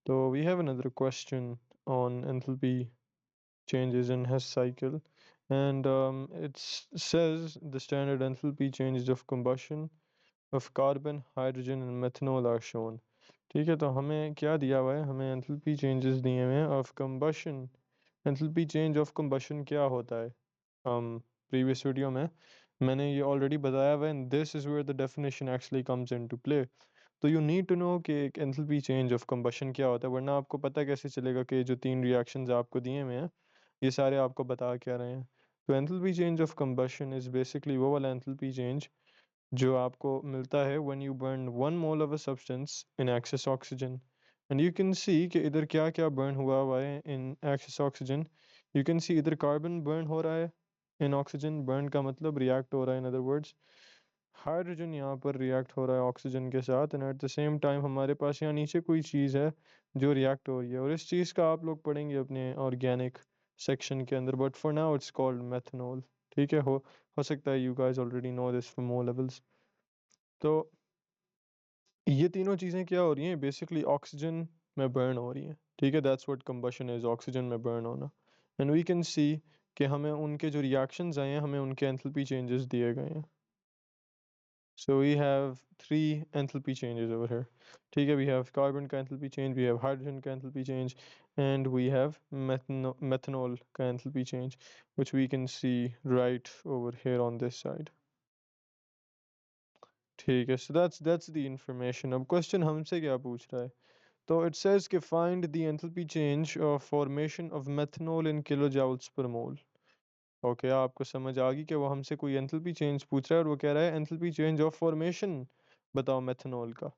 So we have another question on enthalpy changes in Hess cycle, and it says the standard enthalpy changes of combustion of carbon, hydrogen, and methanol are shown. ठीक है, तो हमें क्या दिया हुआ है? हमें enthalpy changes दिए हुए हैं of combustion. Enthalpy change of combustion क्या होता है? Previous वीडियो में मैंने ये ऑलरेडी बताया हुआ है, and this is where the definition actually comes into play. तो यू नीड टू नो कि एक एंथैल्पी चेंज ऑफ कंबशन क्या होता है, वरना आपको पता कैसे चलेगा कि जो तीन रिएक्शंस आपको दिए हुए हैं ये सारे आपको बता क्या रहे हैं। तो enthalpy change of combustion is basically वो वाला एंथैल्पी चेंज जो आपको मिलता है when you burn 1 mole of a substance in excess oxygen. And you can see कि इधर क्या क्या बर्न हुआ है in excess oxygen. You can see इधर कार्बन बर्न हो रहा है इन ऑक्सीजन, बर्न का मतलब रिएक्ट हो रहा है इन अदर वर्ड्स। हाइड्रोजन यहाँ पर रिएक्ट हो रहा है ऑक्सीजन के साथ, and at the same time हमारे पास यहाँ नीचे कोई चीज़ है जो रिएक्ट हो रही है, और इस चीज़ का आप लोग पढ़ेंगे अपने ऑर्गेनिक सेक्शन के अंदर, but for now it's called methanol. ठीक है, हो सकता है you guys already know this from O levels. तो ये तीनों चीज़ें क्या हो रही हैं? बेसिकली ऑक्सीजन में बर्न हो रही हैं। ठीक है, that's what combustion is, oxygen में बर्न होना। एंड वी कैन सी कि हमें उनके जो रिएक्शंस आए हैं हमें उनके एंथैल्पी चेंजेस दिए गए हैं। So we have three enthalpy changes over here. ठीक है, we have carbon का enthalpy change, we have hydrogen का enthalpy change, and we have methanol का enthalpy change, which we can see right over here on this side. ठीक है, so that's the information. अब question हमसे क्या पूछ रहा है? तो it says कि find the enthalpy change of formation of methanol in kilojoules per mole. Okay, आपको समझ आ गई कि वो हमसे कोई एंथैल्पी चेंज पूछ रहा है और वो कह रहा है एंथैल्पी चेंज ऑफ फॉर्मेशन बताओ मेथनॉल का।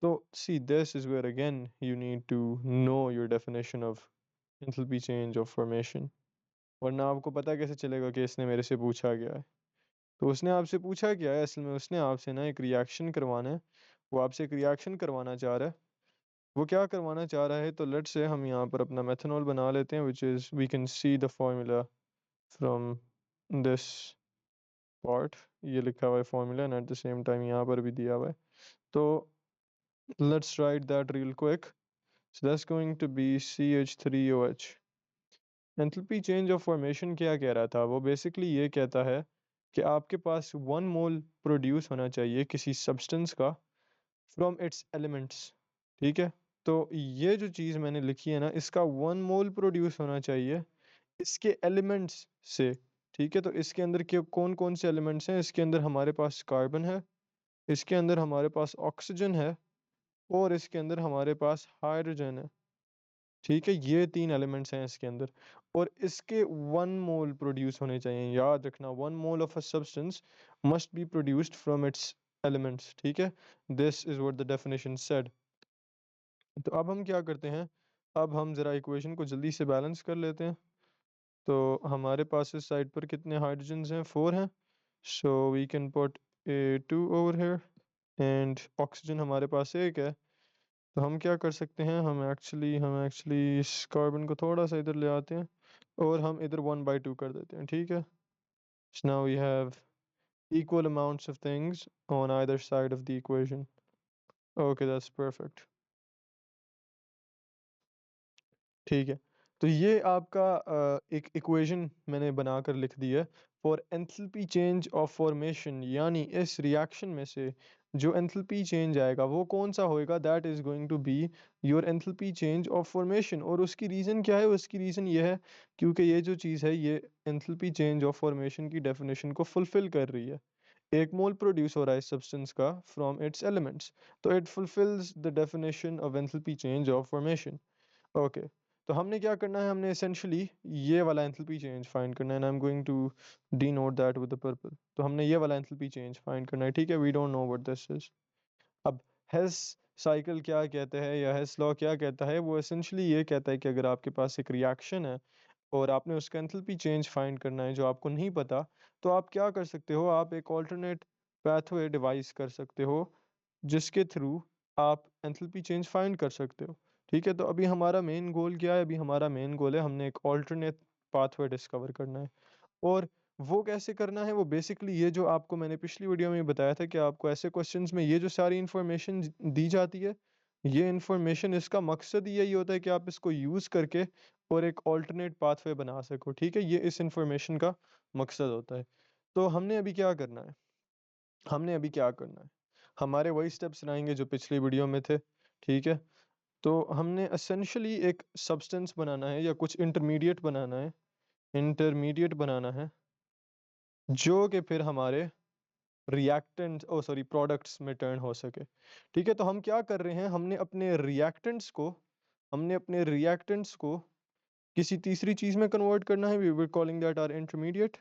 तो see this is where again you need to know your definition of enthalpy change of formation, वरना आपको पता कैसे चलेगा कि इसने मेरे से पूछा गया है। तो उसने आपसे पूछा क्या है? असल में उसने आपसे ना एक रिएक्शन करवाना है, वो आपसे एक रिएक्शन करवाना चाह रहा है। वो क्या करवाना चाह रहा है? तो लेट्स से हम यहाँ पर अपना मेथनॉल बना लेते हैं, which is we can see the formula from this part. ये लिखा हुआ है formula, and at the same time यहाँ पर भी दिया हुआ है। तो let's write that real quick. So that's going to be CH3OH। Enthalpy change of formation क्या कह रहा था? वो बेसिकली ये कहता है कि आपके पास 1 मोल प्रोड्यूस होना चाहिए किसी सब्सटेंस का फ्रॉम इट्स एलिमेंट्स। ठीक है, तो ये जो चीज़ मैंने लिखी है ना, इसका 1 मोल प्रोड्यूस होना चाहिए इसके एलिमेंट्स से। ठीक है, तो इसके अंदर के कौन कौन से एलिमेंट्स हैं? इसके अंदर हमारे पास कार्बन है, इसके अंदर हमारे पास ऑक्सीजन है, और इसके अंदर हमारे पास हाइड्रोजन है। ठीक है, ये तीन एलिमेंट्स हैं इसके अंदर, और इसके 1 मोल प्रोड्यूस होने चाहिए। याद रखना, 1 mole of a substance must be produced from its elements. ठीक है, this is what the definition said. तो अब हम क्या करते हैं? अब हम ज़रा इक्वेशन को जल्दी से बैलेंस कर लेते हैं। तो हमारे पास इस साइड पर कितने हाइड्रोजन्स हैं? 4 हैं। So we can put A2 over here, and oxygen हमारे पास एक है। तो हम क्या कर सकते हैं? हम एक्चुअली इस कार्बन को थोड़ा सा इधर ले आते हैं, और हम इधर 1/2 कर देते हैं। ठीक है, now we have equal amounts of things on either side of the equation. Okay, that's perfect. ठीक है, तो ये आपका एक इक्वेशन मैंने बनाकर लिख दी है for enthalpy change of formation, यानी इस रिएक्शन में से जो एंथैल्पी चेंज आएगा वो कौन सा होएगा? That is going to be your enthalpy change of formation. और उसकी रीज़न क्या है? उसकी रीज़न ये है क्योंकि ये जो चीज़ है ये एंथैल्पी चेंज ऑफ फॉर्मेशन की डेफिनेशन को फुलफिल कर रही है। 1 मोल प्रोड्यूस हो रहा है इस सब्सटेंस का फ्रॉम इट्स एलिमेंट्स, तो it fulfils the definition of enthalpy change of formation. Okay, तो हमने क्या करना है? हमने एसेंशली ये वाला एंथैल्पी चेंज फाइंड करना है, and I am going to denote that with the purple. तो हमने ये वाला एंथैल्पी चेंज फाइंड करना है। ठीक है, we don't know what this is. अब हेस साइकिल क्या कहते हैं, या हेस लॉ क्या कहता है? वो एसेंशली ये कहता है कि अगर आपके पास एक रिएक्शन है और आपने उसका एंथैल्पी चेंज फाइंड करना है जो आपको नहीं पता, तो आप क्या कर सकते हो? आप एक ऑल्टरनेट पाथवे डिवाइस कर सकते हो जिसके थ्रू आप एंथैल्पी चेंज फाइंड कर सकते हो। ठीक है, तो अभी हमारा मेन गोल क्या है? अभी हमारा मेन गोल है हमने एक ऑल्टरनेट पाथवे डिस्कवर करना है। और वो कैसे करना है? वो बेसिकली ये जो आपको मैंने पिछली वीडियो में बताया था कि आपको ऐसे क्वेश्चंस में ये जो सारी इंफॉर्मेशन दी जाती है, ये इंफॉर्मेशन, इसका मकसद यही होता है कि आप इसको यूज़ करके और एक ऑल्टरनेट पाथवे बना सको, ठीक है? ये इस इंफॉर्मेशन का मकसद होता है। तो हमने अभी क्या करना है, हमने अभी क्या करना है, हमारे वही स्टेप्स रहेंगे जो पिछली वीडियो में थे, ठीक है? तो हमने एसेंशियली एक सब्सटेंस बनाना है या कुछ इंटरमीडिएट बनाना है, इंटरमीडिएट बनाना है, जो कि फिर हमारे रिएक्टेंट ओ सॉरी प्रोडक्ट्स में टर्न हो सके, ठीक है? तो हम क्या कर रहे हैं, हमने अपने रिएक्टेंट्स को किसी तीसरी चीज़ में कन्वर्ट करना है। We were calling that are intermediate,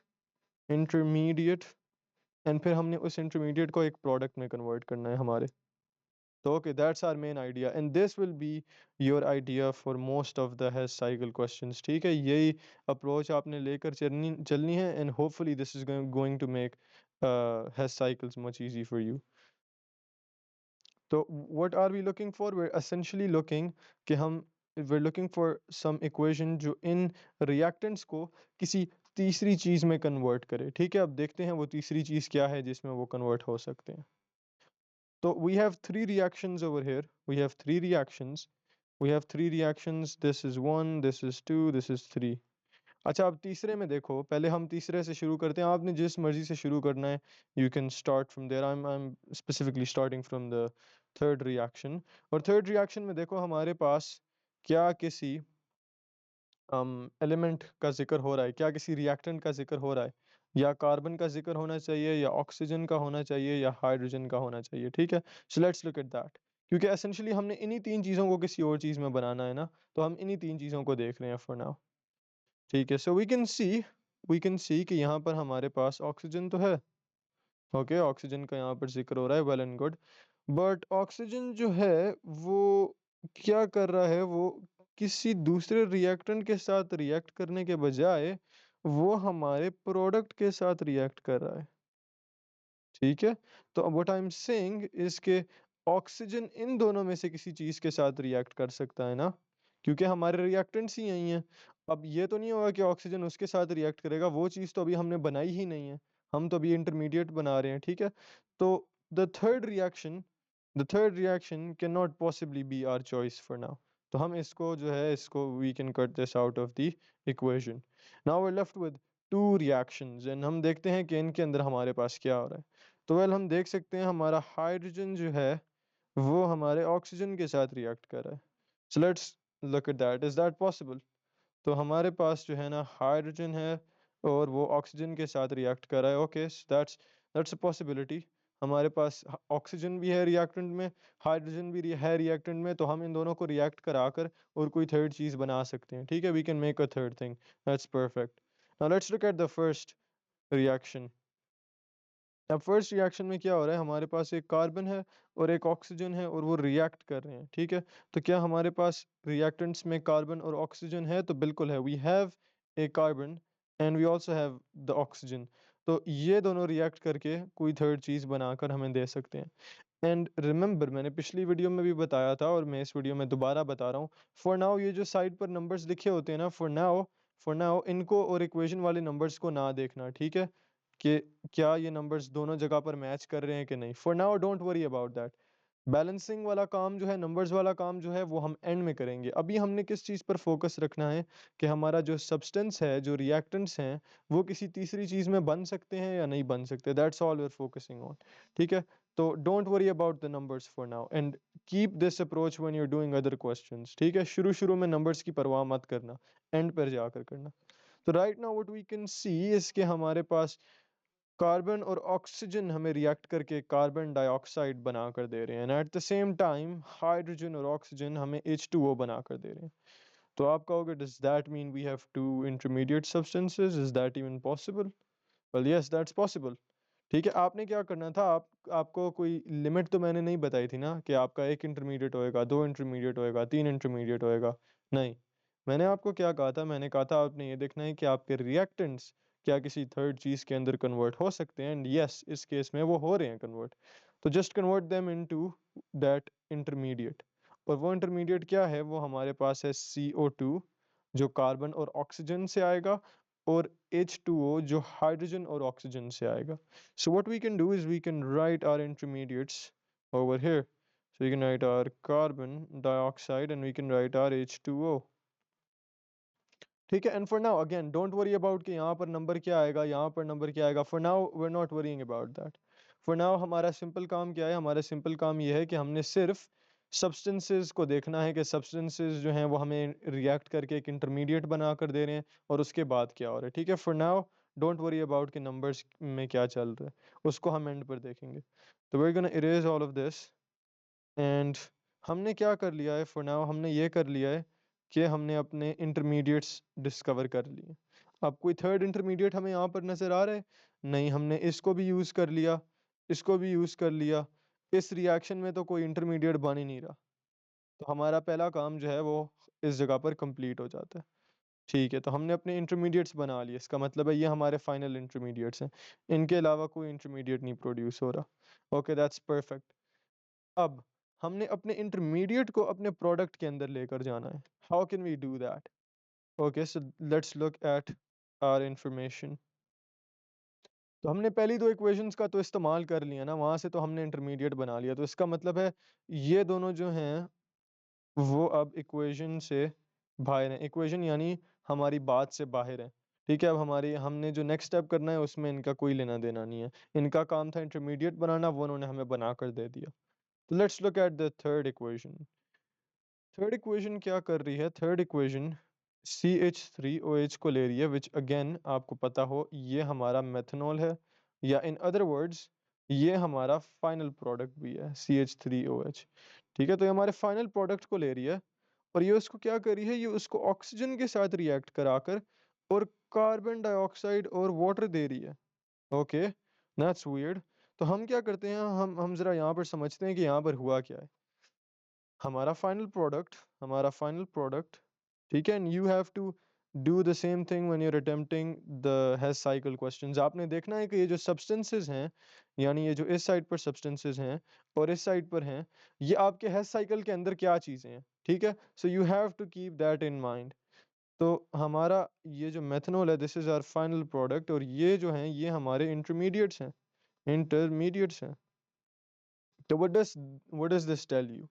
intermediate, and फिर हमने उस इंटरमीडिएट को एक प्रोडक्ट में कन्वर्ट करना है हमारे। तो okay, that's our main idea and this will be your idea for most of the Hess cycle questions, ठीक है? यही अप्रोच आपने लेकर चलनी चलनी है and hopefully this is going to make Hess cycles much easy for you. तो what are we looking for, we are essentially looking कि हम we are looking for some equation जो इन रिएक्टेंट्स को किसी तीसरी चीज़ में कन्वर्ट करे, ठीक है? अब देखते हैं वो तीसरी चीज़ क्या है जिसमें वो कन्वर्ट हो सकते हैं। तो we have three reactions over here, we have three reactions, we have three reactions, this is one, this is two, this is three. अच्छा, अब तीसरे में देखो, पहले हम तीसरे से शुरू करते हैं, आपने जिस मर्जी से शुरू करना है, you can start from there. I am specifically starting from the third reaction. और थर्ड रिएक्शन में देखो हमारे पास क्या किसी एलिमेंट का जिक्र हो रहा है, क्या किसी रिएक्टेंट का जिक्र हो रहा है, या कार्बन का जिक्र होना चाहिए, या ऑक्सीजन का होना चाहिए, या हाइड्रोजन का होना चाहिए, ठीक है? सो लेट्स लुक एट दैट, क्योंकि एसेंशियली हमने इन्हीं तीन चीज़ों को किसी और चीज़ में बनाना है ना, तो हम इन्हीं तीन चीज़ों को देख रहे हैं फॉर नाउ, ठीक है? सो वी कैन सी कि यहाँ पर हमारे पास ऑक्सीजन तो है, ओके? ऑक्सीजन का यहाँ पर जिक्र हो रहा है, well and good. But oxygen जो है वो क्या कर रहा है, वो किसी दूसरे रिएक्टेंट के साथ रिएक्ट करने के बजाय वो हमारे प्रोडक्ट के साथ रिएक्ट कर रहा है, ठीक है? तो what I am saying is के ऑक्सीजन इन दोनों में से किसी चीज़ के साथ रिएक्ट कर सकता है ना, क्योंकि हमारे रिएक्टेंट्स ही यही हैं। अब ये तो नहीं होगा कि ऑक्सीजन उसके साथ रिएक्ट करेगा, वो चीज़ तो अभी हमने बनाई ही नहीं है, हम तो अभी इंटरमीडिएट बना रहे हैं, ठीक है? तो the third reaction the third reaction cannot possibly be our choice for now. तो हम इसको जो है, इसको we can cut this out of the equation. Now we are left with two reactions and हम देखते हैं कि इनके अंदर हमारे पास क्या हो रहा है। तो वेल हम देख सकते हैं हमारा हाइड्रोजन जो है वो हमारे ऑक्सीजन के साथ रिएक्ट कर रहा है। सो let's look at that, is that possible? तो हमारे पास जो है ना हाइड्रोजन है और वो ऑक्सीजन के साथ रिएक्ट कर रहा है, ओके? That's a possibility. हमारे पास ऑक्सीजन भी है रिएक्टेंट में, हाइड्रोजन भी है रिएक्टेंट में, तो हम इन दोनों को रिएक्ट कराकर और कोई थर्ड चीज़ बना सकते हैं, ठीक है? We can make a third thing, that's perfect. Now let's look at the first reaction. अब फर्स्ट रिएक्शन में क्या हो रहा है, हमारे पास एक कार्बन है और एक ऑक्सीजन है और वो रिएक्ट कर रहे हैं, ठीक है? तो क्या हमारे पास रिएक्टेंट्स में कार्बन और ऑक्सीजन है? तो बिल्कुल है, we have a carbon and we also have the oxygen. तो ये दोनों रिएक्ट करके कोई थर्ड चीज़ बनाकर हमें दे सकते हैं। एंड रिमेंबर, मैंने पिछली वीडियो में भी बताया था और मैं इस वीडियो में दोबारा बता रहा हूँ, फॉर नाउ ये जो साइड पर नंबर्स लिखे होते हैं ना, फॉर नाउ इनको और इक्वेशन वाले नंबर्स को ना देखना, ठीक है? कि क्या ये नंबर्स दोनों जगह पर मैच कर रहे हैं कि नहीं। For now don't worry about that. Balancing वाला काम जो है, नंबर्स वाला काम जो है, वो हम एंड में करेंगे। अभी हमने किस चीज़ पर फोकस रखना है कि हमारा जो सब्सटेंस है, जो रिएक्टेंट्स हैं, वो किसी तीसरी चीज़ में बन सकते हैं या नहीं बन सकते। That's all we are focusing on, ठीक है? तो don't worry about the numbers for now and keep this approach when you are doing other questions, ठीक है? शुरू शुरू में नंबर्स की परवाह मत करना, एंड पर जाकर करना। तो right now what we can see is के हमारे पास कार्बन और ऑक्सीजन हमें रिएक्ट करके कार्बन डाइऑक्साइड बना कर दे रहे हैं, and at the same time hydrogen और ऑक्सीजन हमें H2O बना कर दे रहे हैं। तो आप कहोगे, does that mean we have two intermediate substances, is that even possible? Well yes, that's possible, ठीक है? आपने क्या करना था, आपको कोई लिमिट तो मैंने नहीं बताई थी ना कि आपका एक इंटरमीडिएट होएगा, दो इंटरमीडिएट होएगा, तीन इंटरमीडिएट होएगा। नहीं, मैंने आपको क्या कहा था, मैंने कहा था आपने ये देखना है कि आपके रिएक्टेंट्स क्या किसी थर्ड चीज़ के अंदर कन्वर्ट हो सकते हैं, एंड यस, इस केस में वो हो रहे हैं कन्वर्ट। तो just convert them into that intermediate. और वो इंटरमीडिएट क्या है, वो हमारे पास है CO2 जो कार्बन और ऑक्सीजन से आएगा, और H2O जो हाइड्रोजन और ऑक्सीजन से आएगा। So what we can do is we can write our intermediates over here. So we can write our carbon dioxide and we can write our H2O. ठीक है, and for now again don't worry about कि यहाँ पर number क्या आएगा, यहाँ पर number क्या आएगा. For now we are not worrying about that. For now हमारा सिंपल काम क्या है, हमारा सिंपल काम ये है कि हमने सिर्फ सब्सटेंसेस को देखना है कि सब्सटेंसेस जो हैं वो हमें रिएक्ट करके एक इंटरमीडिएट बना कर दे रहे हैं और उसके बाद क्या हो रहा है. ठीक है, for now don't worry about कि नंबर्स में क्या चल रहा है, उसको हम एंड पर देखेंगे. तो we are gonna erase all of this. And हमने क्या कर लिया है फॉर नाउ, हमने ये कर लिया है कि हमने अपने इंटरमीडिएट्स डिस्कवर कर लिए. अब कोई थर्ड इंटरमीडिएट हमें यहाँ पर नज़र आ रहा है? नहीं, हमने इसको भी यूज़ कर लिया, इसको भी यूज़ कर लिया. इस रिएक्शन में तो कोई इंटरमीडिएट बन ही नहीं रहा. तो हमारा पहला काम जो है वो इस जगह पर कंप्लीट हो जाता है. ठीक है, तो हमने अपने इंटरमीडिएट्स बना लिए, इसका मतलब है ये हमारे फाइनल इंटरमीडिएट्स हैं. इनके अलावा कोई इंटरमीडिएट नहीं प्रोड्यूस हो रहा. Okay, that's perfect. अब हमने अपने इंटरमीडिएट को अपने प्रोडक्ट के अंदर लेकर जाना है. How can we do that? Okay, so let's look at our information. तो हमने पहली दो इक्वेशंस का तो इस्तेमाल कर लिया ना, वहाँ से तो हमने इंटरमीडिएट बना लिया. तो इसका मतलब है ये दोनों जो हैं वो अब इक्वेशन से बाहर हैं. इक्वेशन यानी हमारी बात से बाहर है. ठीक है, अब हमारी हमने जो नेक्स्ट स्टेप करना है उसमें इनका कोई लेना देना नहीं है. इनका काम था इंटरमीडिएट बनाना, वो उन्होंने हमें बना कर दे दिया. तो let's look at the third equation. Third equation क्या कर रही है? थर्ड इक्वेशन CH3OH को ले रही है, विच अगेन आपको पता हो ये हमारा मेथनॉल है, या इन अदर वर्ड्स ये हमारा फाइनल प्रोडक्ट भी है CH3OH. ठीक है, तो ये हमारे फाइनल प्रोडक्ट को ले रही है और ये उसको क्या कर रही है, ये उसको ऑक्सीजन के साथ रिएक्ट कराकर और कार्बन डाइऑक्साइड और वाटर दे रही है. Okay, that's weird. तो हम क्या करते हैं, हम जरा यहाँ पर समझते हैं कि यहाँ पर हुआ क्या है. हमारा फाइनल प्रोडक्ट, ठीक है, and you have to do the same thing when you are attempting the Hess cycle questions. आपने देखना है कि ये जो सब्सटेंसेस हैं, यानी ये जो इस साइड पर सब्सटेंसेस हैं और इस साइड पर हैं, ये आपके हेस साइकिल के अंदर क्या चीज़ें हैं. ठीक है, so you have to keep that in mind. तो हमारा ये जो मेथनॉल है, this is our final product, और ये जो हैं ये हमारे इंटरमीडिएट्स हैं. तो what does this tell you?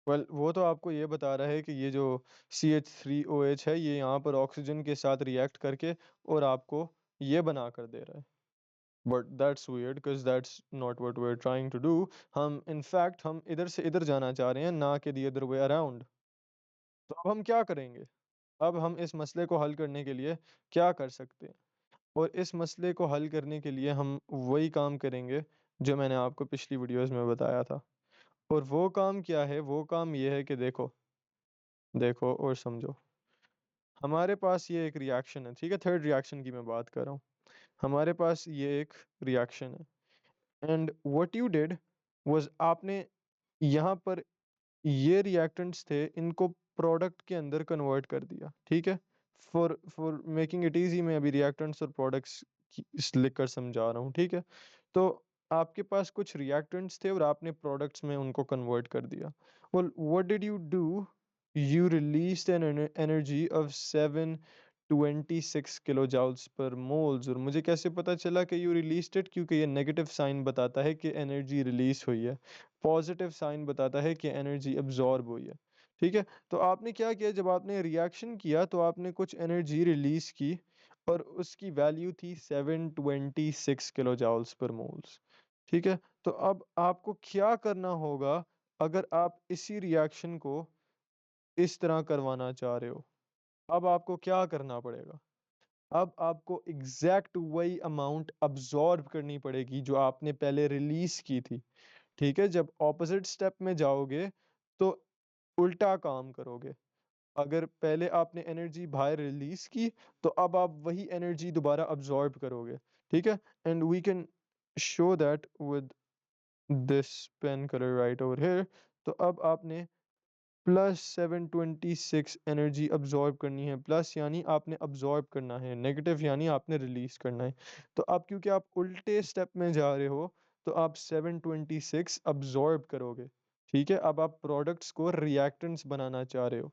Well, वो तो आपको ये बता रहा है कि ये जो CH3OH है ये यहाँ पर ऑक्सीजन के साथ रिएक्ट करके और आपको ये बना कर दे रहा है. But that's weird because that's not what we are trying to do. हम इनफैक्ट हम इधर से इधर जाना चाह रहे हैं, ना कि दी अदर वे अराउंड. तो अब हम क्या करेंगे? अब हम इस मसले को हल करने के लिए क्या कर सकते हैं? और इस मसले को हल करने के लिए हम वही काम करेंगे जो मैंने आपको पिछली वीडियोस में बताया था. और वो काम क्या है? वो काम ये है कि देखो, देखो और समझो. हमारे पास ये एक रिएक्शन है, ठीक है, थर्ड रिएक्शन की मैं बात कर रहा हूँ. हमारे पास ये एक रिएक्शन है and what you did was, आपने यहाँ पर ये रिएक्टेंट्स थे इनको प्रोडक्ट के अंदर कन्वर्ट कर दिया. ठीक है, for for making it easy मैं अभी रिएक्टेंट्स और प्रोडक्ट्स लिख कर समझा रहा हूँ. ठीक है, तो आपके पास कुछ रिएक्टेंट्स थे और आपने प्रोडक्ट्स में उनको कन्वर्ट कर दिया. well what did you do? You released an energy of 726 kilo joules per moles. और मुझे कैसे पता चला कि यू रिलीज्ड इट? क्योंकि ये नेगेटिव साइन बताता है कि एनर्जी रिलीज हुई है, पॉजिटिव साइन बताता है कि एनर्जी अब्जॉर्ब हुई है. ठीक है, तो आपने क्या किया, जब आपने रिएक्शन किया तो आपने कुछ एनर्जी रिलीज की और उसकी वैल्यू थी 726 किलो जूल्स पर मोल्स. ठीक है, तो अब आपको क्या करना होगा अगर आप इसी रिएक्शन को इस तरह करवाना चाह रहे हो? अब आपको क्या करना पड़ेगा? अब आपको एग्जैक्ट वही अमाउंट अब्जॉर्ब करनी पड़ेगी जो आपने पहले रिलीज की थी. ठीक है, जब ऑपोजिट स्टेप में जाओगे तो उल्टा काम करोगे. अगर पहले आपने एनर्जी बाहर रिलीज की तो अब आप वही एनर्जी दोबारा अब्जॉर्ब करोगे. ठीक है, and we can show that with this pen colour right over here. तो अब आपने +726 एनर्जी अब्जॉर्ब करनी है. प्लस यानी आपने अब्जॉर्ब करना है, नेगेटिव यानी आपने रिलीज करना है. तो अब क्योंकि आप उल्टे स्टेप में जा रहे हो तो आप 726 अब्जॉर्ब करोगे. ठीक है, अब आप प्रोडक्ट्स को रिएक्टेंट्स बनाना चाह रहे हो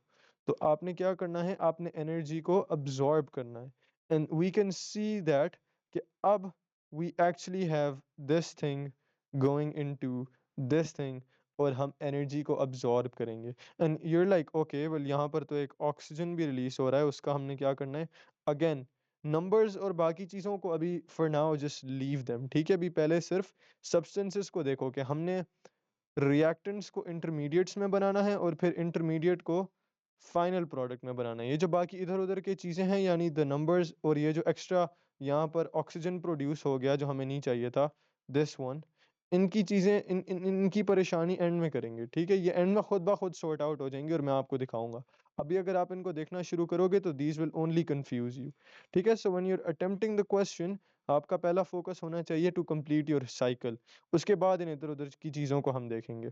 तो आपने क्या करना है, आपने एनर्जी को अब्जॉर्ब करना है. And we can see that कि अब we actually have this thing going into this thing, और हम एनर्जी को अब्जॉर्ब करेंगे। And you're like okay well यहाँ पर तो एक ऑक्सीजन भी रिलीज हो रहा है, उसका हमने क्या करना है? अगेन नंबर्स और बाकी चीज़ों को अभी for now just leave them, ठीक है? अभी पहले सिर्फ सब्सटेंसेस को देखो कि हमने रिएक्टेंट्स को इंटरमीडिएट्स में बनाना है और फिर इंटरमीडिएट को फाइनल प्रोडक्ट में बनाना है। ये जो बाकी इधर उधर की चीज़ें हैं यानी द नंबर्स और ये जो एक्स्ट्रा यहाँ पर ऑक्सीजन प्रोड्यूस हो गया जो हमें नहीं चाहिए था, दिस वन, इनकी चीज़ें इनकी परेशानी एंड में करेंगे, ठीक है? ये एंड में खुद ब खुद सॉर्ट आउट हो जाएंगी और मैं आपको दिखाऊंगा। अभी अगर आप इनको देखना शुरू करोगे तो these will only confuse you, ठीक है? So when you are attempting the question, आपका पहला फोकस होना चाहिए टू कंप्लीट योर साइकिल। उसके बाद इन इधर उधर की चीज़ों को हम देखेंगे,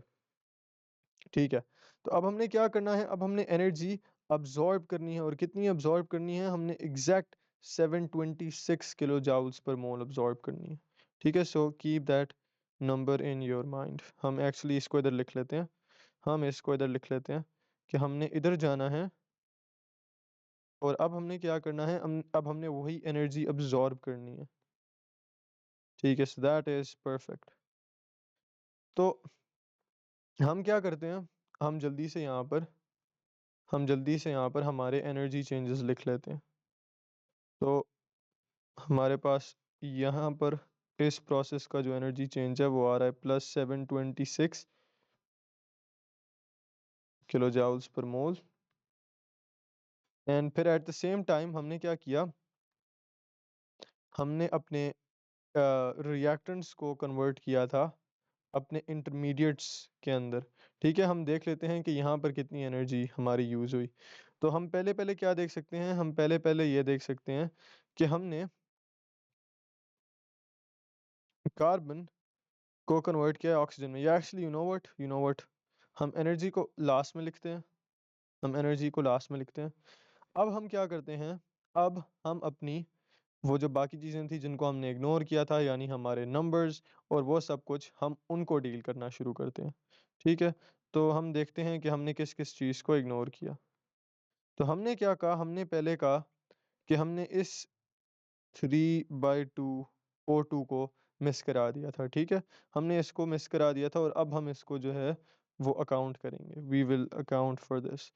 ठीक है? तो अब हमने क्या करना है? अब हमने एनर्जी अब्जॉर्ब करनी है और कितनी अब्जॉर्ब करनी है? हमने एग्जैक्ट 726 किलो जाउल्स पर मोल अब्जॉर्ब करनी है, ठीक है? So keep that number in your mind. हम एक्चुअली इसको इधर लिख लेते हैं, हम इसको इधर लिख लेते हैं कि हमने इधर जाना है और अब हमने क्या करना है? अब हमने वही एनर्जी अब्जॉर्ब करनी है, ठीक है? So that is perfect. तो हम क्या करते हैं? हम जल्दी से यहाँ पर हमारे एनर्जी चेंजेस लिख लेते हैं। तो हमारे पास यहाँ पर इस प्रोसेस का जो एनर्जी चेंज है वो आ रहा है +726 किलो जाउल्स पर मोल। एंड फिर एट द सेम टाइम हमने क्या किया? हमने अपने रिएक्टेंट्स को कन्वर्ट किया था अपने इंटरमीडिएट्स के अंदर, ठीक है? हम देख लेते हैं कि यहाँ पर कितनी एनर्जी हमारी यूज़ हुई। तो हम पहले पहले क्या देख सकते हैं? हम पहले पहले ये देख सकते हैं कि हमने कार्बन को कन्वर्ट किया है ऑक्सीजन में। या एक्चुअली यू नो व्हाट, हम एनर्जी को लास्ट में लिखते हैं, हम एनर्जी को लास्ट में लिखते हैं। अब हम क्या करते हैं? अब हम अपनी वो जो बाकी चीज़ें थी जिनको हमने इग्नोर किया था यानी हमारे नंबर्स और वो सब कुछ, हम उनको डील करना शुरू करते हैं, ठीक है? तो हम देखते हैं कि हमने किस किस चीज़ को इग्नोर किया। तो हमने क्या कहा? हमने पहले कहा कि हमने इस 3/2 O2 को मिस करा दिया था, ठीक है? हमने इसको मिस करा दिया था और अब हम इसको जो है वो अकाउंट करेंगे, we will account for this.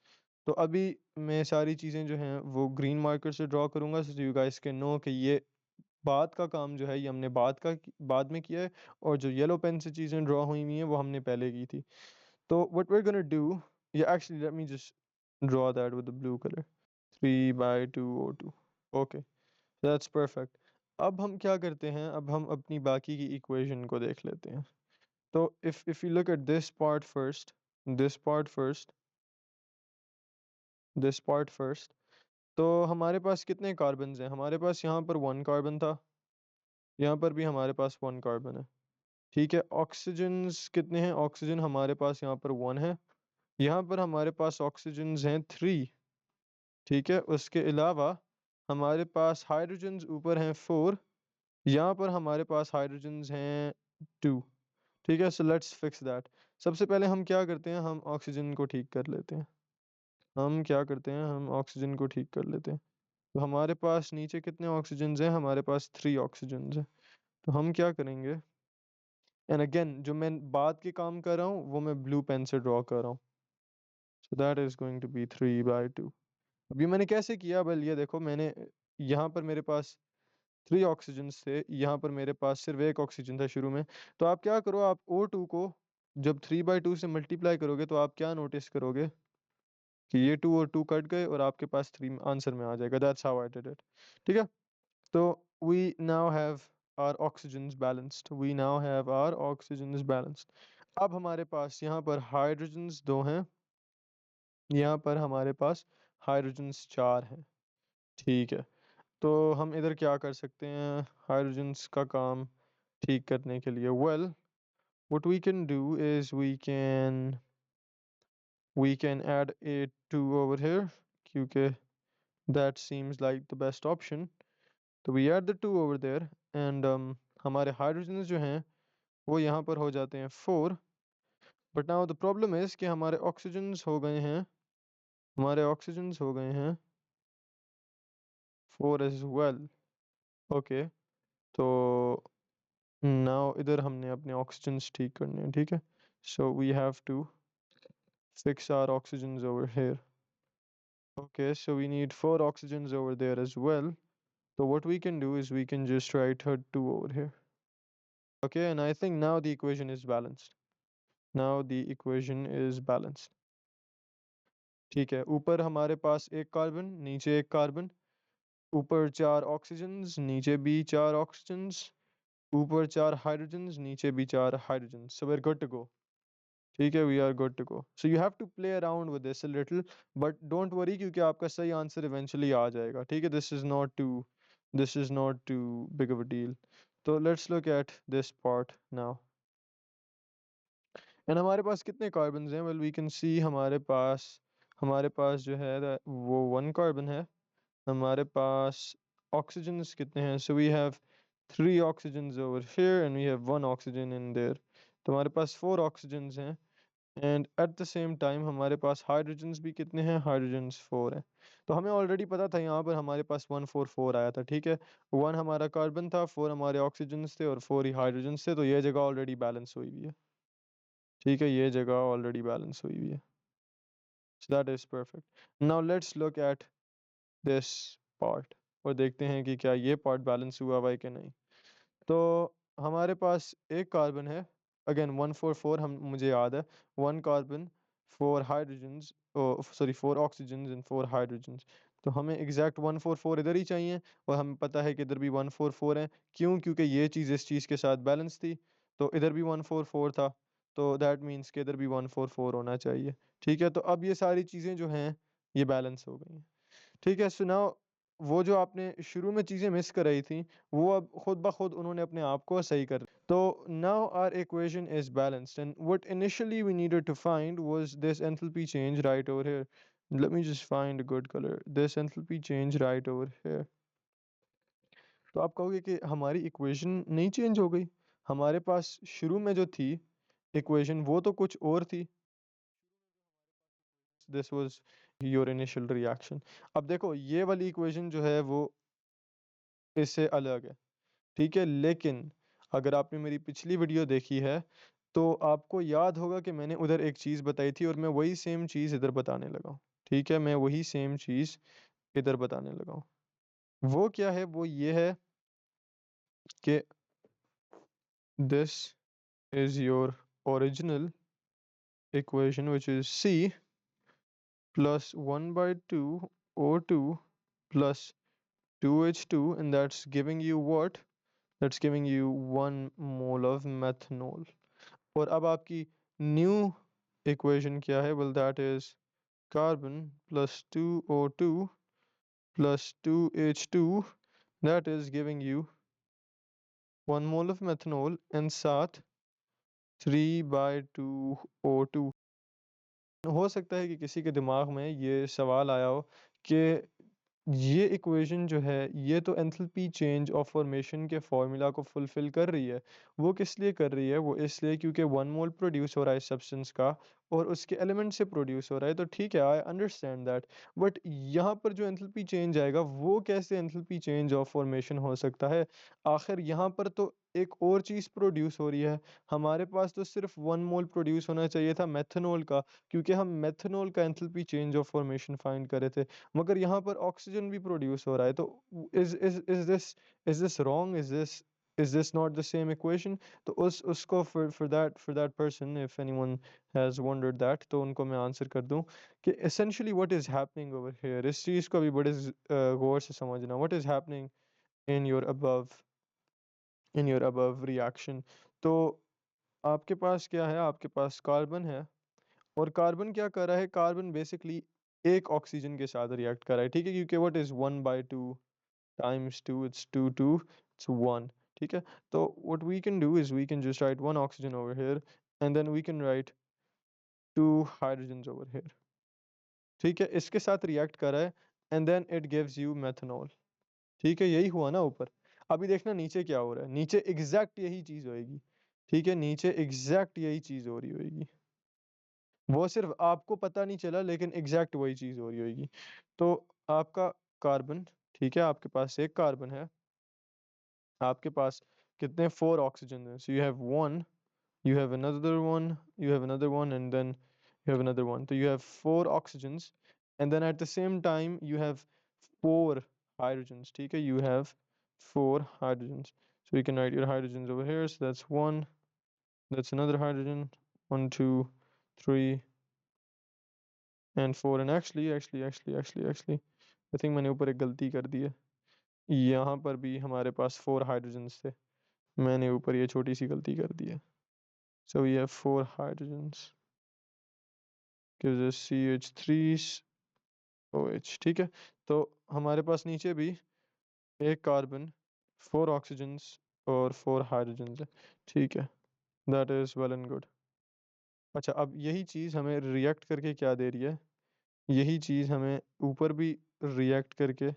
तो अभी मैं सारी चीज़ें जो हैं वो ग्रीन मार्कर से ड्रॉ करूँगा so you guys can know कि ये बाद का काम जो है ये हमने बाद में किया है और जो येलो पेन से चीज़ें ड्रॉ हुई हुई हैं वो हमने पहले की थी। तो what we are gonna do, या actually let me just draw that with the blue colour, 3/2 O2, okay, that's perfect. अब हम क्या करते हैं? अब हम अपनी बाकी की इक्वेशन को देख लेते हैं। तो if you look at this part first this part first, तो हमारे पास कितने कार्बन्स हैं? हमारे पास यहाँ पर 1 कार्बन था, यहाँ पर भी हमारे पास 1 कार्बन है, ठीक है? ऑक्सीजन्स कितने हैं? ऑक्सीजन हमारे पास यहाँ पर 1 है, यहाँ पर हमारे पास ऑक्सीजन्स हैं 3, ठीक है? उसके अलावा हमारे पास हाइड्रोजन्स ऊपर हैं 4, यहाँ पर हमारे पास हाइड्रोजन्स हैं 2, ठीक है? So let's fix that. सबसे पहले हम क्या करते हैं? हम ऑक्सीजन को ठीक कर लेते हैं। हम क्या करते हैं? हम ऑक्सीजन को ठीक कर लेते हैं। तो हमारे पास नीचे कितने ऑक्सीजन्स हैं? हमारे पास 3 ऑक्सीजन्स हैं। तो हम क्या करेंगे? एंड अगेन जो मैं बाद के काम कर रहा हूँ वो मैं ब्लू पेन से ड्रॉ कर रहा हूँ। So that is going to be 3/2। अभी मैंने कैसे किया? वेल ये देखो, मैंने यहाँ पर मेरे पास 3 ऑक्सीजन्स थे, यहाँ पर मेरे पास सिर्फ 1 ऑक्सीजन था शुरू में। तो आप क्या करो? आप O2 को जब 3/2 से मल्टीप्लाई करोगे तो आप क्या नोटिस करोगे? कि ये 2 और 2 कट गए और आपके पास 3 आंसर में आ जाएगा। That's how I did it, ठीक है? तो we now have our oxygens balanced, अब हमारे पास यहाँ पर हाइड्रोजन्स 2 हैं, यहाँ पर हमारे पास हाइड्रोजन्स 4 हैं, ठीक है? तो हम इधर क्या कर सकते हैं हाइड्रोजन्स का काम ठीक करने के लिए? Well what we can do is we can add a 2 over here, क्योंकि that seems like the best option. तो we add the 2 over there and हमारे हाइड्रोजन्स जो हैं वो यहाँ पर हो जाते हैं 4। But now the problem is कि हमारे ऑक्सीजन्स हो गए हैं 4 एज़ वेल, ओके? तो नाउ इधर हमने अपने ऑक्सीजन्स ठीक करने हैं, ठीक है? So we have to fix our oxygens over here. Okay, so we need 4 oxygens over there as well. So what we can do is we can just write her 2 over here. Okay, and I think now the equation is balanced. Now the equation is balanced. ठीक है, ऊपर हमारे पास एक carbon, नीचे एक carbon, ऊपर 4 oxygens, नीचे भी 4 ऑक्सीजन्स, ऊपर 4 हाइड्रोजन्स, नीचे भी 4 hydrogens. So we're good to go. ठीक है, we are good to go. So you have to play around with this a little, but don't worry क्योंकि आपका सही आंसर eventually आ जाएगा. ठीक है, this is not too big of a deal. So let's look at this part now. And हमारे पास कितने carbon हैं? Well we can सी हमारे पास जो है वो 1 कार्बन है. हमारे पास ऑक्सीजन्स कितने हैं? So we have 3 oxygens over here and we have 1 oxygen in there. तो हमारे पास 4 ऑक्सीजन्स हैं. And at the same time हमारे पास हाइड्रोजन्स भी कितने हैं? हाइड्रोजन्स 4 हैं. तो हमें ऑलरेडी पता था यहाँ पर हमारे पास 144 आया था. ठीक है, 1 हमारा कार्बन था, 4 हमारे ऑक्सीजन्स थे और 4 ही हाइड्रोजन्स थे. तो ये जगह ऑलरेडी बैलेंस हुई हुई है. ठीक है, ये जगह ऑलरेडी बैलेंस हुई हुई है. So that is perfect. Now let's look at this part और देखते हैं कि क्या ये पार्ट बैलेंस हुआ हुआ है कि नहीं. तो हमारे पास एक कार्बन है. अगेन 144 हम मुझे याद है. 1 carbon, 4 hydrogens, sorry 4 oxygens and 4 hydrogens. तो हमें एग्जैक्ट 144 इधर ही चाहिए और हमें पता है कि इधर भी 144 है. क्यों? क्योंकि ये चीज़ इस चीज़ के साथ बैलेंस थी. तो इधर भी 144 था. तो दैट मीन्स कि इधर भी 144 होना चाहिए. ठीक है, तो अब ये सारी चीज़ें जो हैं ये बैलेंस हो गई हैं. ठीक है, सो नाउ वो जो आपने शुरू में चीज़ें मिस कराई थी वो अब खुद ब खुद उन्होंने अपने आप को सही कर. तो now our equation is balanced and what initially we needed to find was this enthalpy change right over here. Let me just find a good colour. This enthalpy change right over here. तो आप कहोगे कि हमारी equation नहीं change हो गई. हमारे पास शुरू में जो थी इक्वेशन वो तो कुछ और थी. This was your initial reaction. अब देखो ये वाली इक्वेशन जो है वो इससे अलग है. ठीक है, लेकिन अगर आपने मेरी पिछली वीडियो देखी है तो आपको याद होगा कि मैंने उधर एक चीज़ बताई थी और मैं वही सेम चीज़ इधर बताने लगा हूँ. ठीक है, मैं वही सेम चीज़ इधर बताने लगा हूँ. वो क्या है? वो ये है कि this is your original equation which is C plus 1 by 2 O2 plus 2H2 and that's giving you what? That's giving you 1 mole of methanol. और अब आपकी न्यू इक्वेशन क्या है? Well that is carbon plus 2O2 plus 2H2 that is giving you 1 mole of methanol and साथ 3 by 2 O2. हो सकता है कि किसी के दिमाग में ये सवाल आया हो कि ये इक्वेशन जो है ये तो एंथैल्पी चेंज ऑफ फॉर्मेशन के फार्मूला को फुलफिल कर रही है. वो किस लिए कर रही है? वो इसलिए क्योंकि 1 मोल प्रोड्यूस हो रहा है सब्सटेंस का और उसके एलिमेंट से प्रोड्यूस हो रहा है. तो ठीक है, आई अंडरस्टैंड दैट. बट यहाँ पर जो एंथैल्पी चेंज आएगा वो कैसे एंथैल्पी चेंज ऑफ फॉर्मेशन हो सकता है? आखिर यहाँ पर तो एक और चीज़ प्रोड्यूस हो रही है. हमारे पास तो सिर्फ 1 मोल प्रोड्यूस होना चाहिए था मेथनॉल का, क्योंकि हम मेथनॉल का enthalpy change of formation find कर रहे थे. मगर यहाँ पर ऑक्सीजन भी प्रोड्यूस हो रहा है. तो is this wrong? Is this not the same equation? तो उसको for that person if anyone has wondered that तो उनको मैं आंसर कर दूं कि essentially what is happening over here. इस चीज़ को भी बड़े गौर से समझना. What is happening in your above reaction. तो आपके पास क्या है? आपके पास कार्बन है और कार्बन क्या कर रहा है? कार्बन बेसिकली एक ऑक्सीजन के साथ रिएक्ट कर रहा है. ठीक है, क्योंकि what is 1 by 2 times 2 it's 2 2 it's 1. ठीक है, तो what we can do is we can just write 1 oxygen over here and then we can write 2 hydrogens over here. ठीक है, इसके साथ रिएक्ट कर रहा है and then it gives you methanol. ठीक है, यही हुआ ना ऊपर. अभी देखना नीचे क्या हो रहा है. नीचे एग्जैक्ट यही चीज होएगी. ठीक है, नीचे एग्जैक्ट यही चीज हो रही होएगी. वो सिर्फ आपको पता नहीं चला लेकिन एग्जैक्ट वही चीज हो रही होगी. तो आपका कार्बन, ठीक है, आपके पास एक कार्बन है. आपके पास कितने 4 ऑक्सीजन हैं. सो you have 1 you have another one, you have another one, and then you have another one. So you have four oxygens, and then at the same time you have four hydrogens. Okay, you have four hydrogens. So you can write your hydrogens over here. So that's one, that's another hydrogen, one, two, three, and four. And actually, I think मैंने ऊपर एक गलती कर दी है. यहाँ पर भी हमारे पास फोर हाइड्रोजन्स थे. मैंने ऊपर ये छोटी सी गलती कर दी है. So we have four hydrogens. Gives us CH3OH. ठीक है, तो हमारे पास नीचे भी एक कार्बन, फोर ऑक्सीजन्स और फोर हाइड्रोजन्स है. ठीक है, that is well and good. अच्छा, अब यही चीज़ हमें रिएक्ट करके क्या दे रही है? यही चीज़ हमें ऊपर भी रिएक्ट करके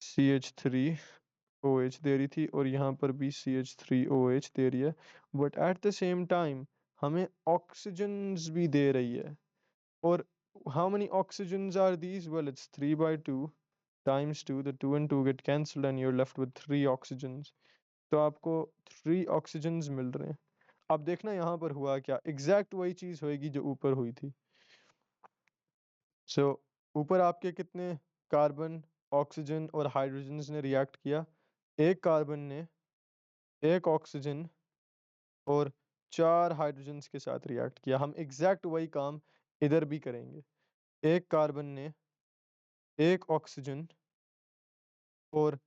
CH3OH दे रही थी, और यहाँ पर भी CH3OH दे रही है. But at the same time हमें ऑक्सीजन्स भी दे रही है. और how many oxygens are these? Well, it's 3 by 2 times 2. The 2 and 2 get cancelled and you're left with 3 oxygens. तो आपको 3 oxygens मिल रहे हैं. अब देखना यहाँ पर हुआ क्या, एग्जैक्ट वही चीज़ होएगी जो ऊपर हुई थी. सो ऊपर आपके कितने कार्बन, ऑक्सीजन और हाइड्रोजन्स ने रिएक्ट किया? एक कार्बन ने, एक ऑक्सीजन और 4 हाइड्रोजन्स के साथ रिएक्ट किया. हम एग्जैक्ट वही काम इधर भी करेंगे. एक कार्बन ने, एक ऑक्सीजन और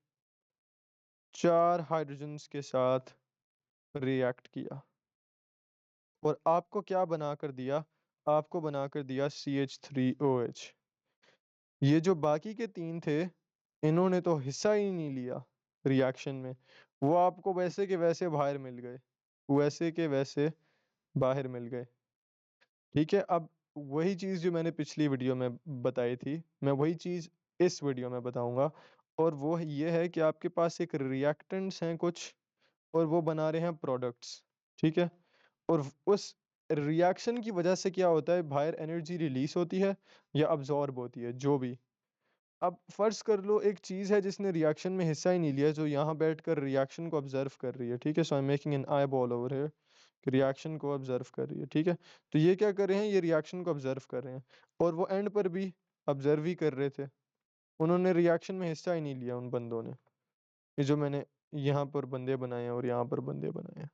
4 हाइड्रोजन्स के साथ रिएक्ट किया, और आपको क्या बनाकर दिया? आपको बनाकर दिया CH3OH. ये जो बाकी के 3 थे, इन्होंने तो हिस्सा ही नहीं लिया रिएक्शन में. वो आपको वैसे के वैसे बाहर मिल गए, वैसे के वैसे बाहर मिल गए. ठीक है, अब वही चीज़ जो मैंने पिछली वीडियो में बताई थी, मैं वही चीज़ इस वीडियो में बताऊंगा. और वो ये है कि आपके पास एक रिएक्टेंट्स हैं कुछ, और वो बना रहे हैं प्रोडक्ट्स. ठीक है, और उस रिएक्शन की वजह से क्या होता है? बाहर एनर्जी रिलीज होती है या अब्जॉर्ब होती है, जो भी. अब फर्ज कर लो एक चीज़ है जिसने रिएक्शन में हिस्सा ही नहीं लिया, जो यहाँ बैठकर रिएक्शन को ऑब्जर्व कर रही है. ठीक है, so I am making an eyeball over here, reaction को ऑब्जर्व कर रही है. ठीक है, तो ये क्या कर रहे हैं? ये रिएक्शन को ऑब्जर्व कर रहे हैं, और वो एंड पर भी ऑब्जर्व ही कर रहे थे. उन्होंने रिएक्शन में हिस्सा ही नहीं लिया उन बंदों ने, ये जो मैंने यहाँ पर बंदे बनाए हैं और यहाँ पर बंदे बनाए हैं.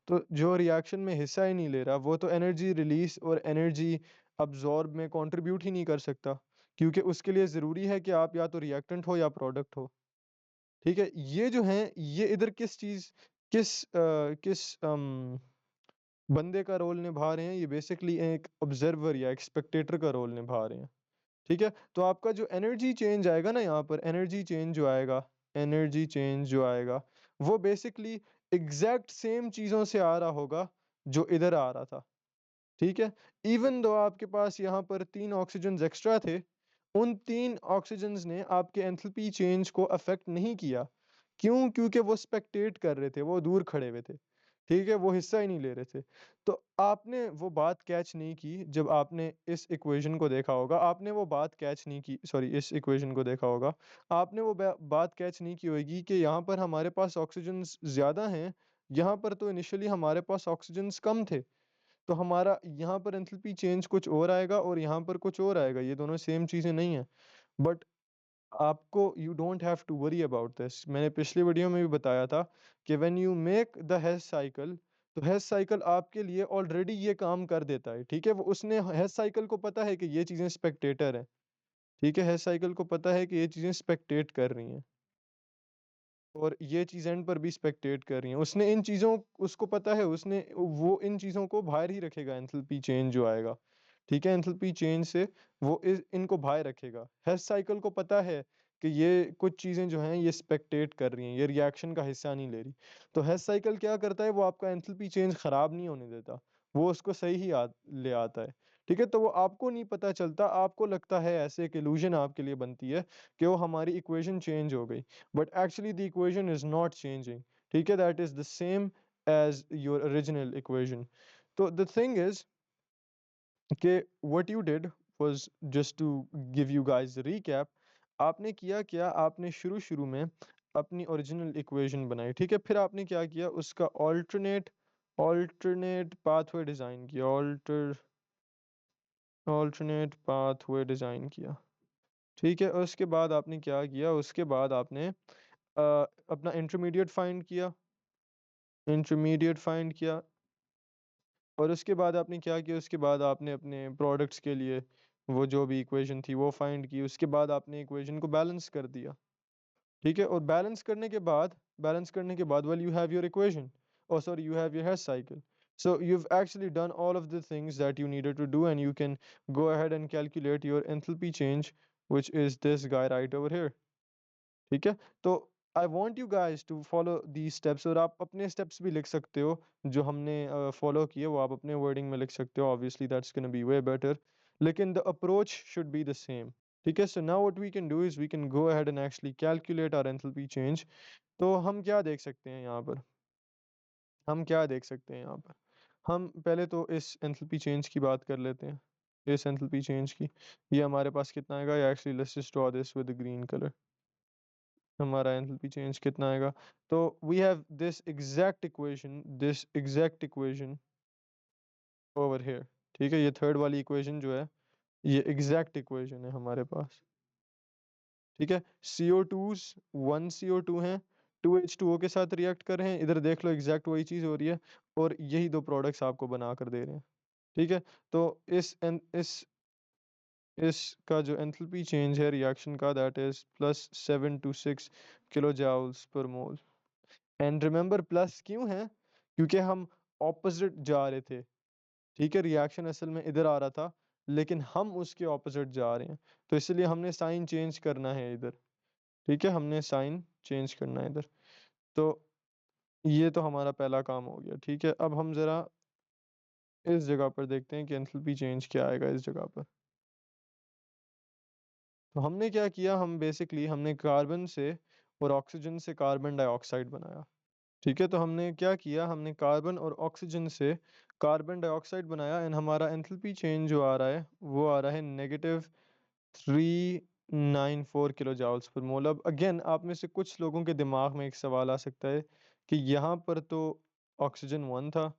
तो जो रिएक्शन में हिस्सा ही नहीं ले रहा, वो तो एनर्जी रिलीज और एनर्जी अब्जॉर्ब में कंट्रीब्यूट ही नहीं कर सकता, क्योंकि उसके लिए ज़रूरी है कि आप या तो रिएक्टेंट हो या प्रोडक्ट हो. ठीक है, ये जो हैं, ये इधर किस चीज़, किस बंदे का रोल निभा रहे हैं? ये बेसिकली एक ऑब्जर्वर या एक स्पेक्टेटर का रोल निभा रहे हैं. ठीक है, तो आपका जो एनर्जी चेंज आएगा ना, यहाँ पर एनर्जी चेंज जो आएगा, एनर्जी चेंज जो आएगा, वो बेसिकली एग्जैक्ट सेम चीज़ों से आ रहा होगा जो इधर आ रहा था. ठीक है, इवन दो आपके पास यहाँ पर 3 ऑक्सीजन्स एक्स्ट्रा थे, उन 3 ऑक्सीजन्स ने आपके एंथैल्पी चेंज को अफेक्ट नहीं किया. क्यों? क्योंकि वो स्पेक्टेट कर रहे थे, वो दूर खड़े हुए थे. ठीक है, वो हिस्सा ही नहीं ले रहे थे. तो आपने वो बात कैच नहीं की जब आपने इस इक्वेशन को देखा होगा. आपने वो बात कैच नहीं की, सॉरी, इस इक्वेशन को देखा होगा. आपने वो बात कैच नहीं की होगी कि यहाँ पर हमारे पास ऑक्सीजन्स ज़्यादा हैं, यहाँ पर तो इनिशियली हमारे पास ऑक्सीजन्स कम थे. तो हमारा यहाँ पर एंथैल्पी चेंज कुछ और आएगा और यहाँ पर कुछ और आएगा, ये दोनों सेम चीज़ें नहीं हैं. बट आपको, you don't have to worry about this. मैंने पिछली वीडियो में भी बताया था कि when you make the Hess cycle, तो हेस साइकिल आपके लिए ऑलरेडी ये काम कर देता है. ठीक है, वो उसने हेस साइकिल को पता है कि ये चीज़ें स्पेक्टेटर हैं. ठीक है, हेस साइकिल को पता है कि ये चीज़ें स्पेक्टेट कर रही हैं, और ये चीज़ एंड पर भी स्पेक्टेट कर रही हैं. उसने इन चीज़ों, उसको पता है, उसने वो इन चीज़ों को बाहर ही रखेगा एंथैल्पी चेंज जो आएगा. ठीक है, एंथैल्पी चेंज से वो इनको बाहर रखेगा. हेस साइकिल को पता है कि ये कुछ चीज़ें जो हैं ये स्पेक्टेट कर रही हैं, ये रिएक्शन का हिस्सा नहीं ले रही. तो हेस साइकिल क्या करता है? वो आपका एंथैल्पी चेंज ख़राब नहीं होने देता, वो उसको सही ही ले आता है. ठीक है, तो वो आपको नहीं पता चलता, आपको लगता है, ऐसे एक इल्यूजन आपके लिए बनती है कि वो हमारी इक्वेशन चेंज हो गई. But actually the equation is not changing. ठीक है, that is the same as your original equation. तो द थिंग इज कि what you did was, just to give you guys recap, आपने किया क्या? आपने शुरू शुरू में अपनी ओरिजिनल इक्वेशन बनाई. ठीक है, फिर आपने क्या किया? उसका ऑल्टरनेट ऑल्टरनेट पाथवे डिज़ाइन किया, ऑल्टरनेट पाथवे डिज़ाइन किया। ठीक है, उसके बाद आपने क्या किया, उसके बाद आपने अपना इंटरमीडिएट फाइंड किया, इंटरमीडिएट फाइंड किया। और उसके बाद आपने क्या किया, उसके बाद आपने अपने प्रोडक्ट्स के लिए वो जो भी इक्वेशन थी वो फाइंड की। उसके बाद आपने इक्वेशन को बैलेंस कर दिया। ठीक है, और बैलेंस करने के बाद well you have your equation, or sorry, you have your hair cycle. So you've actually done all of the things that you needed to do, and you can go ahead and calculate your enthalpy change, which is this guy right over here. ठीक है, तो I want you guys to follow the steps, और आप अपने steps भी लिख सकते हो जो हमने फॉलो किए, वो आप अपने वर्डिंग में लिख सकते हो। Obviously that's gonna be way better, लेकिन the approach should be the same. ठीक है, so now what we can do is we can go ahead and actually calculate our enthalpy change. तो हम क्या देख सकते हैं यहाँ पर, हम क्या देख सकते हैं यहाँ पर, हम पहले तो इस एंथैल्पी चेंज की बात कर लेते हैं। इस एंथैल्पी चेंज की, ये हमारे पास कितना आएगा, actually let's just draw this with green colour. हमारा एंथैल्पी चेंज कितना आएगा, तो we have this exact equation over here. ठीक है, ये थर्ड वाली इक्वेशन जो है, ये एग्जैक्ट इक्वेशन है हमारे पास। ठीक है, CO2s 1 CO2 हैं, 2H2O के साथ रिएक्ट कर रहे हैं, इधर देख लो एग्जैक्ट वही चीज़ हो रही है, और यही दो प्रोडक्ट्स आपको बना कर दे रहे हैं। ठीक है, तो इसका जो एंथैल्पी चेंज है रिएक्शन का, that is +7 to 6 kJ/mol। And remember plus क्यों है, क्योंकि हम ऑपोजिट जा रहे थे। ठीक है, रिएक्शन असल में इधर आ रहा था, लेकिन हम उसके ऑपोजिट जा रहे हैं, तो इसलिए हमने साइन चेंज करना है इधर। ठीक है, हमने साइन चेंज करना है इधर। तो ये तो हमारा पहला काम हो गया। ठीक है, अब हम ज़रा इस जगह पर देखते हैं कि एंथैल्पी चेंज क्या आएगा इस जगह पर। तो हमने क्या किया, हम बेसिकली हमने कार्बन से और ऑक्सीजन से कार्बन डाइऑक्साइड बनाया। ठीक है, तो हमने क्या किया, हमने कार्बन और ऑक्सीजन से कार्बन डाइऑक्साइड बनाया, एंड हमारा एंथैल्पी चेंज जो आ रहा है वो आ रहा है -394 kJ/mol। अब अगेन आप में से कुछ लोगों के दिमाग में एक सवाल आ सकता है कि यहाँ पर तो ऑक्सीजन 1 था,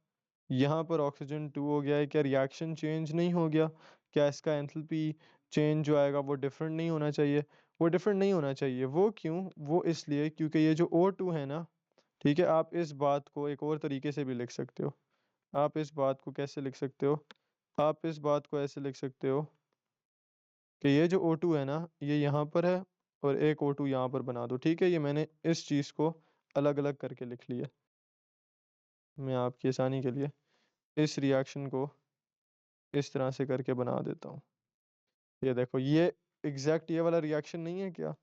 यहाँ पर ऑक्सीजन 2 हो गया है, क्या रिएक्शन चेंज नहीं हो गया, क्या इसका एंथैल्पी चेंज जो आएगा वो डिफरेंट नहीं होना चाहिए। वो डिफरेंट नहीं होना चाहिए, वो क्यों, वो इसलिए क्योंकि ये जो O2 है ना, ठीक है, आप इस बात को एक और तरीके से भी लिख सकते हो। आप इस बात को कैसे लिख सकते हो, आप इस बात को ऐसे लिख सकते हो कि ये जो O2 है ना, ये यहाँ पर है, और एक O2 यहाँ पर बना दो। ठीक है, ये मैंने इस चीज़ को अलग अलग करके लिख लिया, मैं आपकी आसानी के लिए इस रिएक्शन को इस तरह से करके बना देता हूँ। ये देखो, ये एग्जैक्ट ये वाला रिएक्शन नहीं है क्या,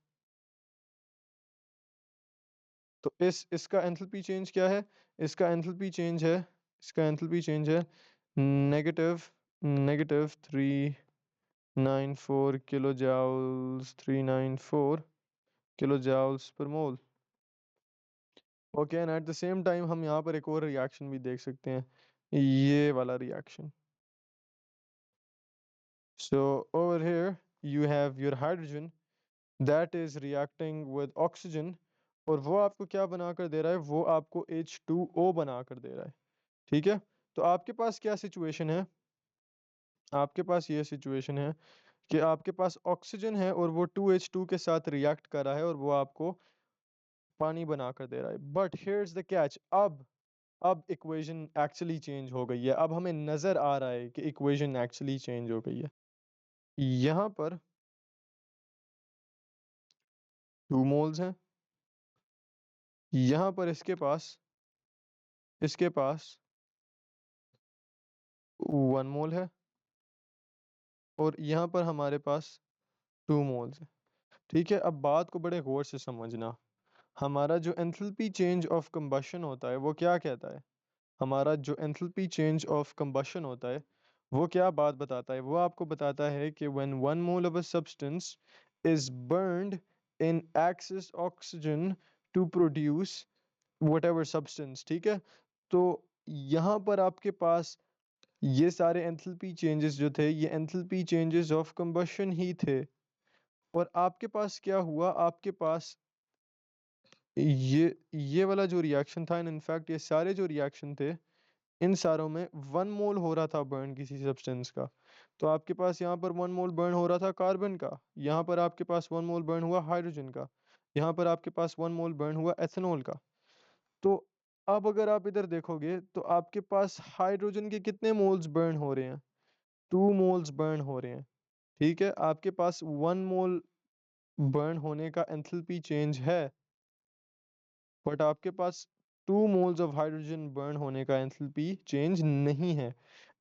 तो इसका एंथैल्पी चेंज क्या है, इसका एंथैल्पी चेंज है, इसका एंथैल्पी चेंज है negative negative 394 kJ/mol। Okay, and at the same time हम यहाँ पर एक और रिएक्शन भी देख सकते हैं, ये वाला reaction. So over here you have your hydrogen that is reacting with oxygen, और वो आपको क्या बना कर दे रहा है, वो आपको H2O बना कर दे रहा है। ठीक है, तो आपके पास क्या सिचुएशन है, आपके पास ये सिचुएशन है कि आपके पास ऑक्सीजन है और वो 2H2 के साथ रिएक्ट कर रहा है, और वो आपको पानी बना कर दे रहा है। But here is the catch, अब इक्वेशन एक्चुअली चेंज हो गई है, अब हमें नजर आ रहा है कि इक्वेशन एक्चुअली चेंज हो गई है। यहाँ पर 2 मोल्स हैं, यहाँ पर इसके पास 1 मोल है, और यहाँ पर हमारे पास 2 मोल्स है। ठीक है, अब बात को बड़े गौर से समझना। हमारा जो एंथैल्पी चेंज ऑफ कंबशन होता है वो क्या कहता है, हमारा जो एंथैल्पी चेंज ऑफ कंबशन होता है वो क्या बात बताता है, वो आपको बताता है कि when 1 mole of a substance is burned in excess oxygen to produce whatever substance। ठीक है, तो यहाँ पर आपके पास ये सारे एंथैल्पी चेंजेस जो थे, ये एंथैल्पी चेंजेस ऑफ कंबशन ही थे, और आपके पास क्या हुआ, आपके पास ये वाला जो रिएक्शन था, इन इनफैक्ट ये सारे जो रिएक्शन थे, इन सारों में 1 मोल हो रहा था बर्न किसी सब्सटेंस का। तो आपके पास यहाँ पर 1 मोल बर्न हो रहा था कार्बन का, यहाँ पर आपके पास 1 मोल बर्न हुआ हाइड्रोजन का, यहाँ पर आपके पास 1 मोल बर्न हुआ एथेनॉल का। तो अब अगर आप इधर देखोगे तो आपके पास हाइड्रोजन के कितने मोल्स बर्न हो रहे हैं? 2 मोल्स बर्न हो रहे हैं। ठीक है, आपके पास 1 मोल बर्न होने का एंथैल्पी चेंज है, बट आपके पास 2 मोल्स ऑफ हाइड्रोजन बर्न होने का एंथैल्पी चेंज नहीं है।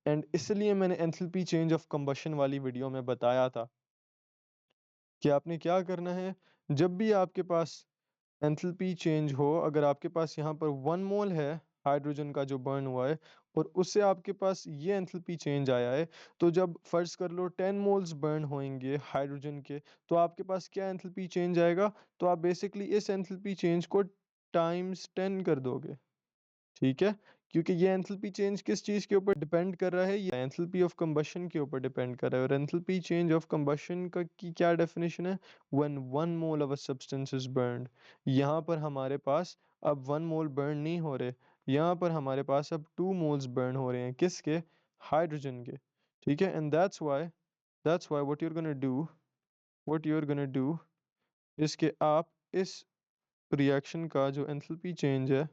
एंड इसलिए मैंने एंथैल्पी चेंज ऑफ कंबशन वाली वीडियो में बताया था कि आपने क्या करना है, जब भी आपके पास एंथैल्पी चेंज हो, अगर आपके पास यहाँ पर 1 मोल है हाइड्रोजन का जो बर्न हुआ है और उससे आपके पास ये एंथैल्पी चेंज आया है, तो जब फर्ज कर लो 10 मोल्स बर्न होंगे हाइड्रोजन के, तो आपके पास क्या एंथैल्पी चेंज आएगा? तो आप बेसिकली इस एंथैल्पी चेंज को टाइम्स 10 कर दोगे। ठीक है, क्योंकि ये एंथैल्पी चेंज किस चीज़ के ऊपर डिपेंड कर रहा है? ये एंथैल्पी ऑफ कंबशन के ऊपर डिपेंड कर रहा है। और एंथैल्पी चेंज ऑफ कंबशन का की क्या डेफिनेशन है? When 1 mole of a substance is burned. यहाँ पर हमारे पास अब 1 मोल बर्न नहीं हो रहे, यहाँ पर हमारे पास अब 2 मोल्स बर्न हो रहे हैं। किसके? हाइड्रोजन के। ठीक है, and that's why what you are gonna do इसके आप इस रिएक्शन का जो एंथैल्पी चेंज है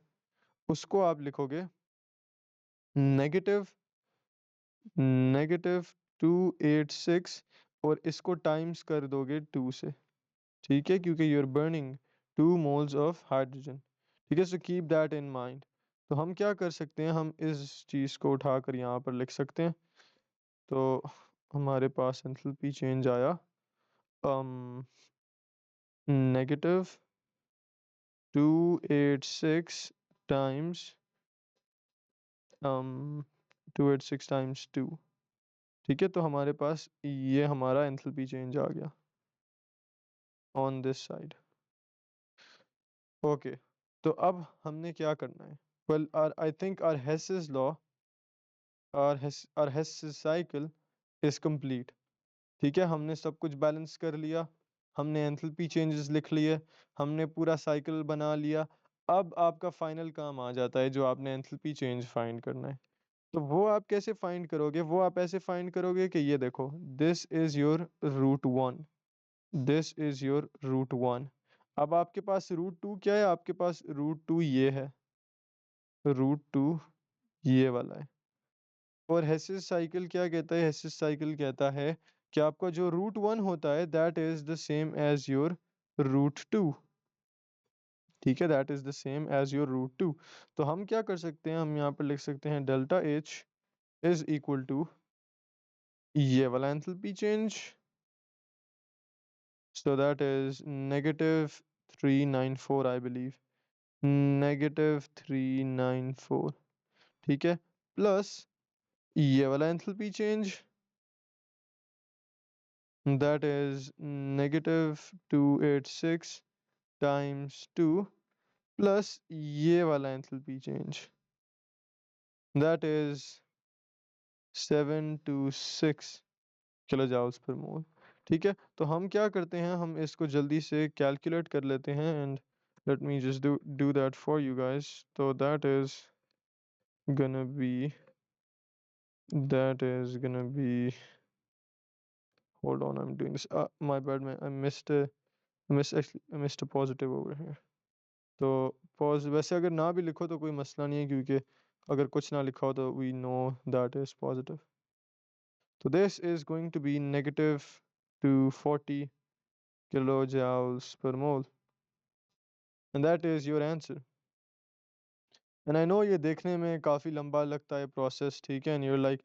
उसको आप लिखोगे नेगेटिव नेगेटिव 286 और इसको टाइम्स कर दोगे 2 से। ठीक है, क्योंकि you are burning 2 moles of hydrogen. ठीक है, so keep that in mind. तो हम क्या कर सकते हैं, हम इस चीज़ को उठाकर यहाँ पर लिख सकते हैं। तो हमारे पास एंथैल्पी चेंज आया नेगेटिव 286 टाइम्स 286 टाइम्स 2। ठीक है, तो हमारे पास ये हमारा एंथैल्पी चेंज आ गया ऑन दिस साइड। ओके, तो अब हमने क्या करना है? Well, I think our Hess's law, our Hess's cycle is complete. ठीक है, हमने सब कुछ बैलेंस कर लिया, हमने एंथैल्पी चेंजेस लिख लिए, हमने पूरा साइकिल बना लिया। अब आपका फाइनल काम आ जाता है, जो आपने एंथैल्पी चेंज फाइंड करना है। तो वो आप कैसे फाइंड करोगे? वो आप ऐसे फाइंड करोगे कि ये देखो, this is your root 1, this is your root 1। अब आपके पास रूट 2 क्या है? आपके पास रूट 2 ये है, रूट 2 ये वाला है। और हेसिस साइकिल क्या कहता है? हेसिस साइकिल कहता है कि आपका जो रूट 1 होता है that is the same as your root 2। ठीक है, that is the same as your root 2। तो हम क्या कर सकते हैं, हम यहाँ पर लिख सकते हैं delta H is equal to ये वाला enthalpy change, so that is negative 394 I believe, negative 394। ठीक है, प्लस ये वाला enthalpy change that is negative 286 times 2 plus ये वाला enthalpy change that is 726 kilo joules per mole. ठीक है, तो हम क्या करते हैं, हम इसको जल्दी से कैलकुलेट कर लेते हैं and let me just do that for you guys. So gonna be that is gonna be hold on, I'm doing this, my bad man, I missed a positive over here. तो pause वैसे अगर ना भी लिखो तो कोई मसला नहीं है, क्योंकि अगर कुछ ना लिखा हो तो we know that is positive. So this is going to be negative 240 kilojoules per mole, and that is your answer. And I know ये देखने में काफ़ी लंबा लगता है प्रोसेस, ठीक है, and you're like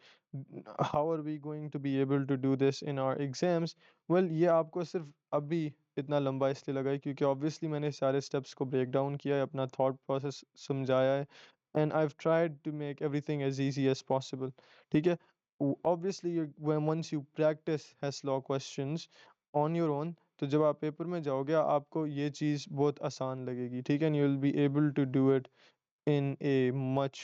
how are we going to be able to do this in our exams? Well, ये आपको सिर्फ अभी इतना लंबा इसलिए लगा है क्योंकि ऑब्वियसली मैंने सारे स्टेप्स को ब्रेक डाउन किया है, अपना थॉट प्रोसेस समझाया है, and I've tried to make everything as easy as possible। ठीक है, obviously when once you practice Hash law questions on your own, तो जब आप पेपर में जाओगे आपको ये चीज़ बहुत आसान लगेगी। ठीक है, and you'll be able to do it in a much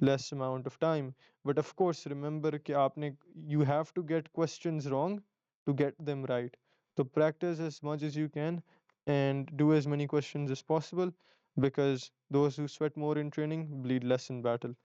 less amount of time। But of course, remember कि आपने you have to get questions wrong to get them right। So practice as much as you can and do as many questions as possible, because those who sweat more in training bleed less in battle।